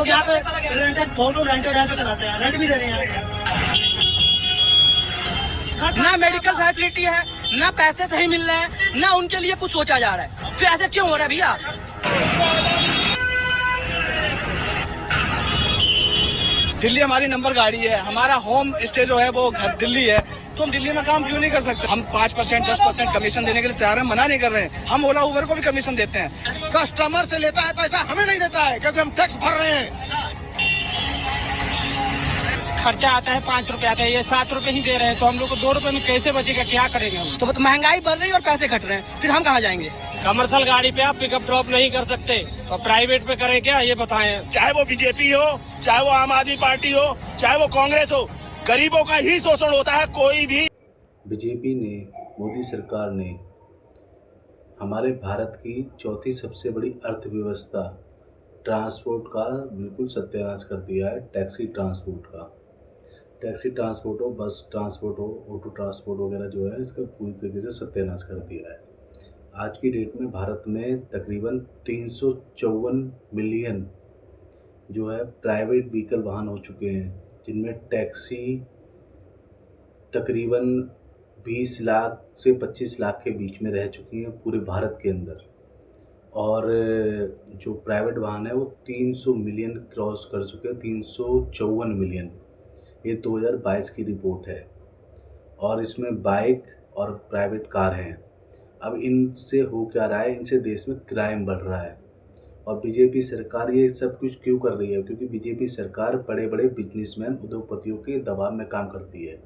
लोग यहाँ पे रेंटेड फोटो रेंटेड ऐसे चलाते हैं, रेंट भी दे रहे हैं। ना मेडिकल फैसिलिटी है, ना पैसे सही मिल रहे हैं, ना उनके लिए कुछ सोचा जा रहा है। फिर ऐसे क्यों हो रहा है भैया? दिल्ली हमारी नंबर गाड़ी है, हमारा होम स्टे जो है वो घर दिल्ली है, तो हम दिल्ली में काम क्यों नहीं कर सकते? हम 5% 10% कमीशन देने के लिए तैयार हैं, मना नहीं कर रहे हैं। हम ओला उबर को भी कमीशन देते हैं। कस्टमर से लेता है पैसा, हमें नहीं देता है क्योंकि हम टैक्स भर रहे हैं। खर्चा आता है 5 रुपए आता है, ये 7 रुपए ही दे रहे हैं, तो हम लोग को 2 रुपए में कैसे बचेगा? क्या करेंगे हम? तो महंगाई बढ़ रही है और पैसे घट रहे हैं, फिर हम कहाँ जाएंगे? कमर्शियल गाड़ी पे आप पिकअप ड्रॉप नहीं कर सकते, तो प्राइवेट पे करें क्या, ये बताएं। चाहे वो बीजेपी हो, चाहे वो आम आदमी पार्टी हो, चाहे वो कांग्रेस हो, गरीबों का ही शोषण होता है। कोई भी बीजेपी ने, मोदी सरकार ने हमारे भारत की चौथी सबसे बड़ी अर्थव्यवस्था ट्रांसपोर्ट का बिल्कुल सत्यानाश कर दिया है। टैक्सी ट्रांसपोर्ट का, टैक्सी ट्रांसपोर्ट हो, बस ट्रांसपोर्ट हो, ऑटो ट्रांसपोर्ट वगैरह जो है, इसका पूरी तरीके से सत्यानाश कर दिया है। आज की डेट में भारत में तकरीबन 354 मिलियन जो है प्राइवेट व्हीकल वाहन हो चुके हैं, जिनमें टैक्सी तकरीबन 20 लाख से 25 लाख के बीच में रह चुकी हैं पूरे भारत के अंदर। और जो प्राइवेट वाहन है वो 300 मिलियन क्रॉस कर चुके हैं, 354 मिलियन। ये 2022 की रिपोर्ट है, और इसमें बाइक और प्राइवेट कार हैं। अब इनसे हो क्या रहा है? इनसे देश में क्राइम बढ़ रहा है। और बीजेपी सरकार ये सब कुछ क्यों कर रही है? क्योंकि बीजेपी सरकार बड़े बड़े बिजनेसमैन, उद्योगपतियों के दबाव में काम करती है।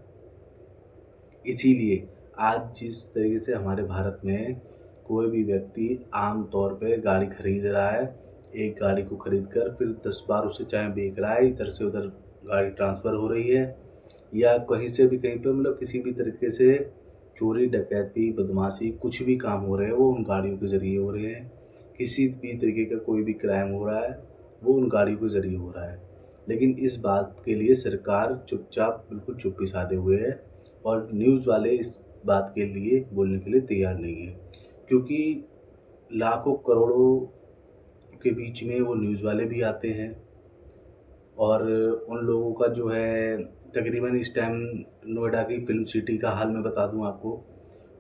इसीलिए आज जिस तरीके से हमारे भारत में कोई भी व्यक्ति आम तौर पे गाड़ी खरीद रहा है, एक गाड़ी को खरीद कर फिर 10 बार उसे चाहे बेच रहा है, इधर से उधर गाड़ी ट्रांसफ़र हो रही है, या कहीं से भी कहीं पे मतलब किसी भी तरीके से चोरी डकैती बदमाशी कुछ भी काम हो रहे हैं वो उन गाड़ियों के ज़रिए हो रहे हैं। किसी भी तरीके का कोई भी क्राइम हो रहा है वो उन गाड़ियों के ज़रिए हो रहा है। लेकिन इस बात के लिए सरकार चुपचाप बिल्कुल चुप्पी साधे हुए है, और न्यूज़ वाले इस बात के लिए बोलने के लिए तैयार नहीं है, क्योंकि लाखों करोड़ों के बीच में वो न्यूज़ वाले भी आते हैं। और उन लोगों का जो है तकरीबन इस टाइम नोएडा की फिल्म सिटी का हाल मैं बता दूं आपको।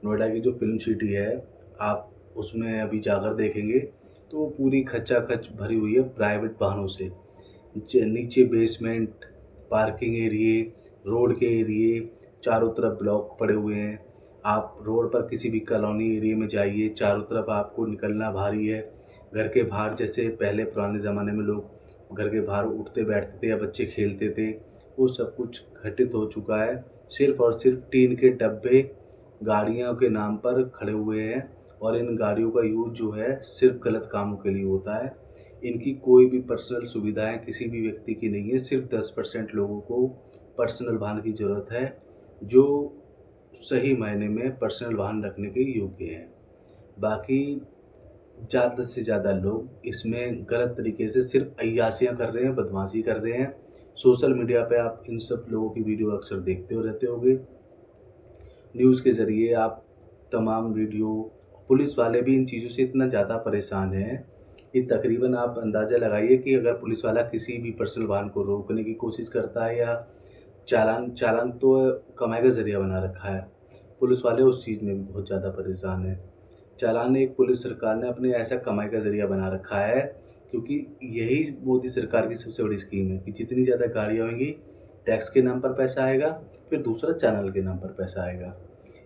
नोएडा की जो फिल्म सिटी है, आप उसमें अभी जाकर देखेंगे तो वो पूरी खचाखच भरी हुई है प्राइवेट वाहनों से। नीचे बेसमेंट, पार्किंग एरिए, रोड के एरिए चारों तरफ ब्लॉक पड़े हुए हैं। आप रोड पर किसी भी कॉलोनी एरिए में जाइए, चारों तरफ आपको निकलना भारी है। घर के बाहर जैसे पहले पुराने ज़माने में लोग घर के बाहर उठते बैठते थे या बच्चे खेलते थे, वो सब कुछ घटित हो चुका है। सिर्फ़ और सिर्फ टीन के डब्बे गाड़ियों के नाम पर खड़े हुए हैं, और इन गाड़ियों का यूज़ जो है सिर्फ गलत कामों के लिए होता है। इनकी कोई भी पर्सनल सुविधाएं किसी भी व्यक्ति की नहीं है। सिर्फ 10% लोगों को पर्सनल वाहन की ज़रूरत है, जो सही मायने में पर्सनल वाहन रखने के योग्य हैं। बाकी ज़्यादा से ज़्यादा लोग इसमें गलत तरीके से सिर्फ अय्यासियाँ कर रहे हैं, बदमाशी कर रहे हैं। सोशल मीडिया पे आप इन सब लोगों की वीडियो अक्सर देखते हो रहते होगे। न्यूज़ के ज़रिए आप तमाम वीडियो, पुलिस वाले भी इन चीज़ों से इतना ज़्यादा परेशान हैं कि तकरीबन आप अंदाज़ा लगाइए कि अगर पुलिस वाला किसी भी पर्सनल वाहन को रोकने की कोशिश करता है या चालान तो कमाई का ज़रिया बना रखा है, पुलिस वाले उस चीज़ में भी बहुत ज़्यादा परेशान हैं। चालान एक पुलिस सरकार ने अपने ऐसा कमाई का ज़रिया बना रखा है, क्योंकि यही मोदी सरकार की सबसे बड़ी स्कीम है कि जितनी ज़्यादा गाड़ियाँ होंगी टैक्स के नाम पर पैसा आएगा, फिर दूसरा चैनल के नाम पर पैसा आएगा।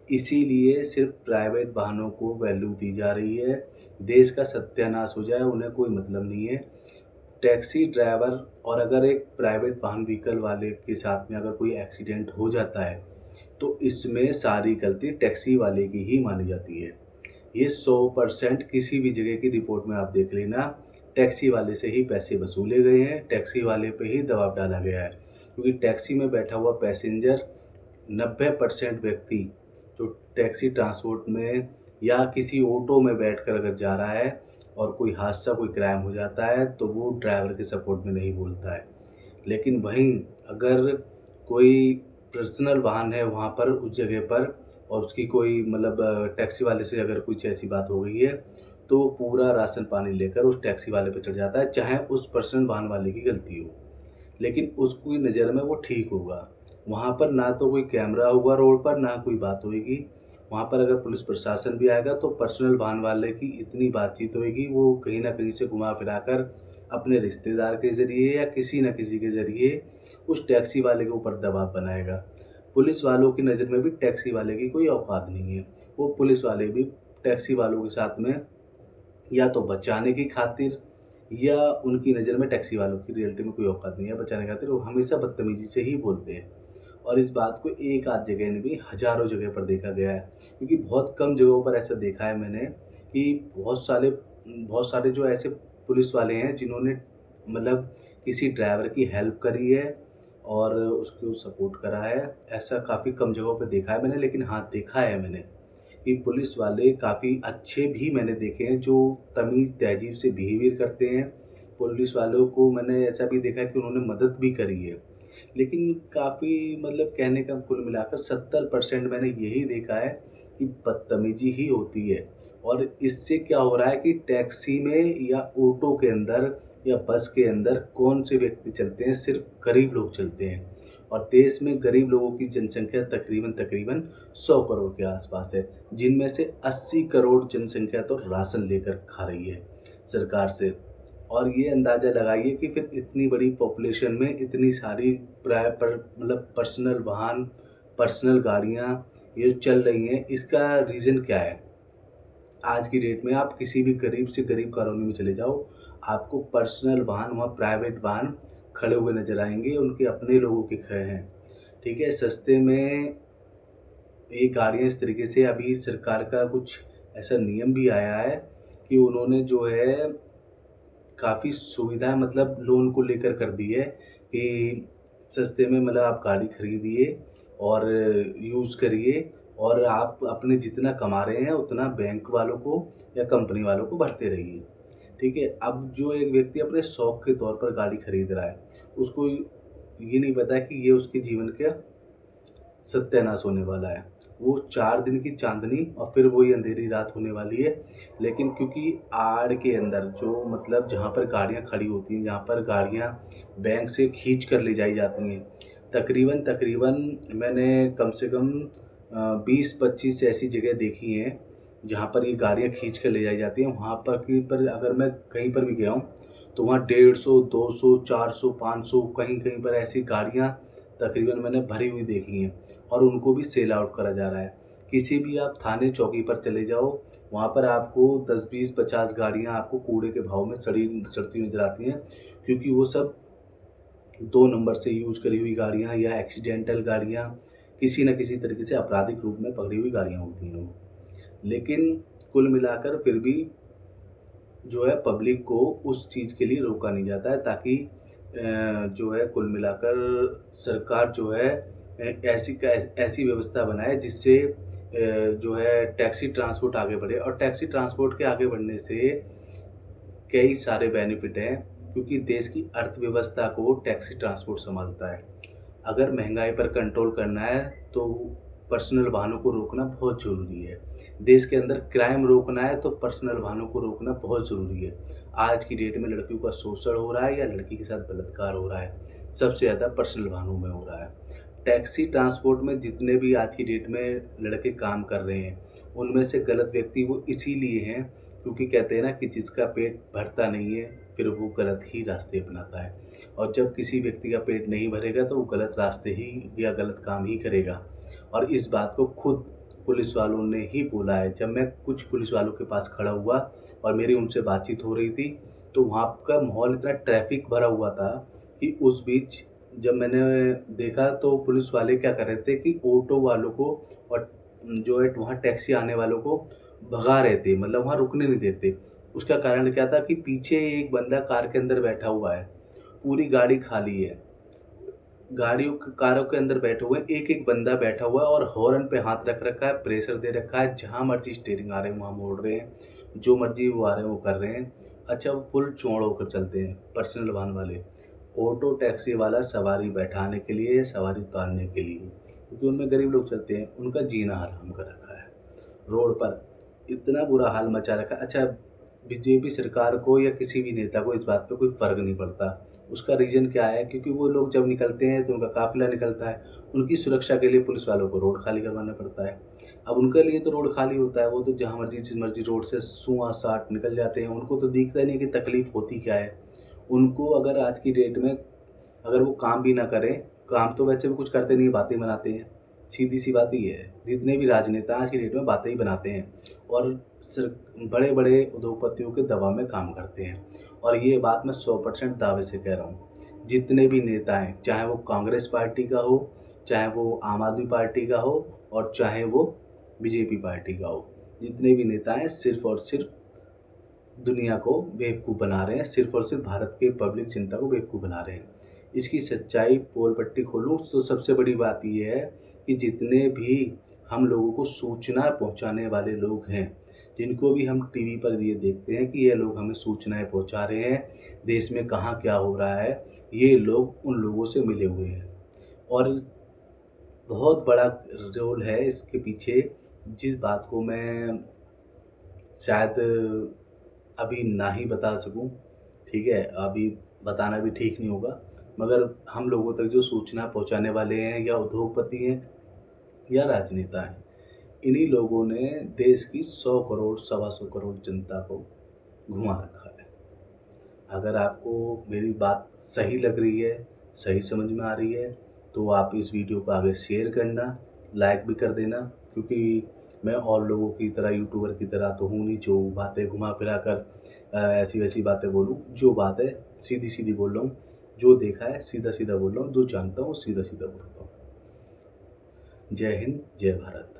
इसीलिए सिर्फ प्राइवेट वाहनों को वैल्यू दी जा रही है। देश का सत्यानाश हो जाए उन्हें कोई मतलब नहीं है। टैक्सी ड्राइवर और अगर एक प्राइवेट वाहन व्हीकल वाले के साथ में अगर कोई एक्सीडेंट हो जाता है तो इसमें सारी गलती टैक्सी वाले की ही मानी जाती है। ये 100% किसी भी जगह की रिपोर्ट में आप देख लेना, टैक्सी वाले से ही पैसे वसूले गए हैं, टैक्सी वाले पे ही दबाव डाला गया है। क्योंकि टैक्सी में बैठा हुआ पैसेंजर 90% व्यक्ति जो टैक्सी ट्रांसपोर्ट में या किसी ऑटो में बैठकर अगर जा रहा है और कोई हादसा, कोई क्राइम हो जाता है तो वो ड्राइवर के सपोर्ट में नहीं बोलता है। लेकिन वहीं अगर कोई पर्सनल वाहन है वहाँ पर उस जगह पर और उसकी कोई मतलब टैक्सी वाले से अगर कुछ ऐसी बात हो गई है तो वो पूरा राशन पानी लेकर उस टैक्सी वाले पे चढ़ जाता है, चाहे उस पर्सनल वाहन वाले की गलती हो, लेकिन उसकी नज़र में वो ठीक होगा। वहाँ पर ना तो कोई कैमरा होगा रोड पर, ना कोई बात होगी। वहाँ पर अगर पुलिस प्रशासन भी आएगा तो पर्सनल वाहन वाले की इतनी बातचीत होगी, वो कहीं ना कहीं से घुमा फिरा कर अपने रिश्तेदार के ज़रिए या किसी न किसी के ज़रिए उस टैक्सी वाले के ऊपर दबाव बनाएगा। पुलिस वालों की नज़र में भी टैक्सी वाले की कोई औकात नहीं है। वो पुलिस वाले भी टैक्सी वालों के साथ में या तो बचाने की खातिर, या उनकी नज़र में टैक्सी वालों की रियलिटी में कोई औकात नहीं है बचाने की खातिर, वो हमेशा बदतमीज़ी से ही बोलते हैं। और इस बात को एक आध जगह नहीं, हज़ारों जगह पर देखा गया है, क्योंकि बहुत कम जगहों पर ऐसा देखा है मैंने कि बहुत सारे जो ऐसे पुलिस वाले हैं जिन्होंने मतलब किसी ड्राइवर की हेल्प करी है और उसको सपोर्ट करा है। ऐसा काफ़ी कम जगहों पे देखा है मैंने, लेकिन हाँ, देखा है मैंने कि पुलिस वाले काफ़ी अच्छे भी मैंने देखे हैं जो तमीज़ तहज़ीब से बिहेवियर करते हैं। पुलिस वालों को मैंने ऐसा भी देखा है कि उन्होंने मदद भी करी है, लेकिन काफ़ी मतलब कहने का कुल मिलाकर 70% मैंने यही देखा है कि बदतमीज़ी ही होती है। और इससे क्या हो रहा है कि टैक्सी में या ऑटो के अंदर या बस के अंदर कौन से व्यक्ति चलते हैं? सिर्फ गरीब लोग चलते हैं। और देश में गरीब लोगों की जनसंख्या तकरीबन 100 करोड़ के आसपास है, जिनमें से 80 करोड़ जनसंख्या तो राशन लेकर खा रही है सरकार से। और ये अंदाज़ा लगाइए कि फिर इतनी बड़ी पॉपुलेशन में इतनी सारी मतलब पर्सनल वाहन, पर्सनल गाड़ियाँ ये चल रही हैं, इसका रीज़न क्या है? आज की डेट में आप किसी भी गरीब से गरीब कॉलोनी में चले जाओ, आपको पर्सनल वाहन, वहाँ प्राइवेट वाहन खड़े हुए नज़र आएंगे, उनके अपने लोगों के खड़े हैं, ठीक है। सस्ते में ये गाड़ियाँ इस तरीके से, अभी सरकार का कुछ ऐसा नियम भी आया है कि उन्होंने जो है काफ़ी सुविधा मतलब लोन को लेकर कर दी है कि सस्ते में मतलब आप गाड़ी खरीदिए और यूज़ करिए, और आप अपने जितना कमा रहे हैं उतना बैंक वालों को या कंपनी वालों को भरते रहिए, ठीक है। अब जो एक व्यक्ति अपने शौक के तौर पर गाड़ी खरीद रहा है, उसको ये नहीं पता कि ये उसके जीवन का सत्यानाश होने वाला है। वो 4 दिन की चांदनी और फिर वही अंधेरी रात होने वाली है। लेकिन क्योंकि आड़ के अंदर जो मतलब जहाँ पर गाड़ियाँ खड़ी होती हैं, जहाँ पर गाड़ियाँ बैंक से खींच कर ले जाई जाती हैं, तकरीबन मैंने कम से कम 20-25 ऐसी जगह देखी हैं जहाँ पर ये गाड़ियाँ खींच कर ले जाई जाती हैं। वहाँ पर अगर मैं कहीं पर भी गया हूँ तो वहाँ 150, 200, 400, 500 कहीं पर ऐसी गाड़ियाँ तकरीबन मैंने भरी हुई देखी हैं, और उनको भी सेल आउट करा जा रहा है। किसी भी आप थाने चौकी पर चले जाओ, वहाँ पर आपको 10, 20, 50 गाड़ियाँ आपको कूड़े के भाव में सड़ती नज़र आती हैं, क्योंकि वो सब 2 नंबर से यूज़ करी हुई गाड़ियाँ या एक्सीडेंटल गाड़ियाँ, किसी न किसी तरीके से आपराधिक रूप में पकड़ी हुई गाड़ियाँ होती हैं वो। लेकिन कुल मिलाकर फिर भी जो है पब्लिक को उस चीज़ के लिए रोका नहीं जाता है, ताकि जो है कुल मिलाकर सरकार जो है ऐसी व्यवस्था बनाए जिससे जो है टैक्सी ट्रांसपोर्ट आगे बढ़े। और टैक्सी ट्रांसपोर्ट के आगे बढ़ने से कई सारे बेनिफिट हैं, क्योंकि देश की अर्थव्यवस्था को टैक्सी ट्रांसपोर्ट संभालता है। अगर महंगाई पर कंट्रोल करना है तो पर्सनल वाहनों को रोकना बहुत ज़रूरी है। देश के अंदर क्राइम रोकना है तो पर्सनल वाहनों को रोकना बहुत ज़रूरी है। आज की डेट में लड़कियों का शोषण हो रहा है या लड़की के साथ बलात्कार हो रहा है, सबसे ज़्यादा पर्सनल वाहनों में हो रहा है। टैक्सी ट्रांसपोर्ट में जितने भी आज की डेट में लड़के काम कर रहे हैं, उनमें से गलत व्यक्ति वो इसीलिए हैं क्योंकि कहते हैं ना कि जिसका पेट भरता नहीं है फिर वो गलत ही रास्ते अपनाता है, और जब किसी व्यक्ति का पेट नहीं भरेगा तो वो गलत रास्ते ही या गलत काम ही करेगा। और इस बात को खुद पुलिस वालों ने ही बोला है। जब मैं कुछ पुलिस वालों के पास खड़ा हुआ और मेरी उनसे बातचीत हो रही थी, तो वहाँ का माहौल इतना ट्रैफिक भरा हुआ था कि उस बीच जब मैंने देखा तो पुलिस वाले क्या कर रहे थे कि ऑटो वालों को और जो है वहाँ टैक्सी आने वालों को भगा रहे थे, मतलब वहाँ रुकने नहीं देते। उसका कारण क्या था कि पीछे एक बंदा कार के अंदर बैठा हुआ है, पूरी गाड़ी खाली है, कारों के अंदर बैठे हुए एक एक बंदा बैठा हुआ है और हॉर्न पे हाथ रख रखा है, प्रेशर दे रखा है, जहाँ मर्जी स्टीयरिंग आ रहे हैं वहाँ मोड़ रहे हैं, जो मर्जी वो आ रहे हैं वो कर रहे हैं। अच्छा, वो फुल चौड़ होकर चलते हैं पर्सनल वाहन वाले। ऑटो टैक्सी वाला सवारी बैठाने के लिए या सवारी उतारने के लिए, क्योंकि उनमें गरीब लोग चलते हैं, उनका जीना हराम कर रखा है। रोड पर इतना बुरा हाल मचा रखा है। अच्छा, बीजेपी सरकार को या किसी भी नेता को इस बात पे कोई फ़र्क नहीं पड़ता। उसका रीज़न क्या है? क्योंकि वो लोग जब निकलते हैं तो उनका काफ़िला निकलता है, उनकी सुरक्षा के लिए पुलिस वालों को रोड खाली करवाना पड़ता है। अब उनके लिए तो रोड खाली होता है, वो तो जहाँ मर्ज़ी जिस मर्ज़ी रोड से सूँआ साट निकल जाते हैं, उनको तो दिखता ही नहीं कि तकलीफ़ होती क्या है। उनको अगर आज की डेट में अगर वो काम भी ना करें, काम तो वैसे भी कुछ करते नहीं, बातें बनाते हैं, सीधी-सी बात ही है। जितने भी राजनेता आज की डेट में बातें ही बनाते हैं और बड़े-बड़े उद्योगपतियों के दबाव में काम करते हैं। और ये बात मैं 100% दावे से कह रहा हूँ। जितने भी नेता हैं, चाहे वो कांग्रेस पार्टी का हो, चाहे वो आम आदमी पार्टी का हो और चाहे वो बीजेपी पार्टी का हो, जितने भी नेता हैं सिर्फ़ और सिर्फ दुनिया को बेवकूफ़ बना रहे हैं, सिर्फ़ और सिर्फ भारत के पब्लिक जनता को बेवकूफ़ बना रहे हैं। इसकी सच्चाई पोल पट्टी खोलूँ तो सबसे बड़ी बात ये है कि जितने भी हम लोगों को सूचना पहुंचाने वाले लोग हैं, जिनको भी हम टीवी पर ये देखते हैं कि ये लोग हमें सूचनाएं पहुंचा रहे हैं, देश में कहाँ क्या हो रहा है, ये लोग उन लोगों से मिले हुए हैं। और बहुत बड़ा रोल है इसके पीछे, जिस बात को मैं शायद अभी ना ही बता सकूं, ठीक है, अभी बताना भी ठीक नहीं होगा, मगर हम लोगों तक जो सूचना पहुंचाने वाले हैं या उद्योगपति हैं या राजनेता हैं, इन्हीं लोगों ने देश की 100 करोड़, 125 करोड़ जनता को घुमा रखा है। अगर आपको मेरी बात सही लग रही है, सही समझ में आ रही है, तो आप इस वीडियो को आगे शेयर करना, लाइक भी कर देना, क्योंकि मैं और लोगों की तरह, यूट्यूबर की तरह तो हूँ नहीं जो बातें घुमा फिरा कर ऐसी वैसी बातें बोलूँ। जो बात है सीधी-सीधी बोल रहा हूँ, जो देखा है सीधा-सीधा बोल रहा हूँ, जो जानता हूँ सीधा-सीधा बोलता हूँ। जय हिंद, जय भारत।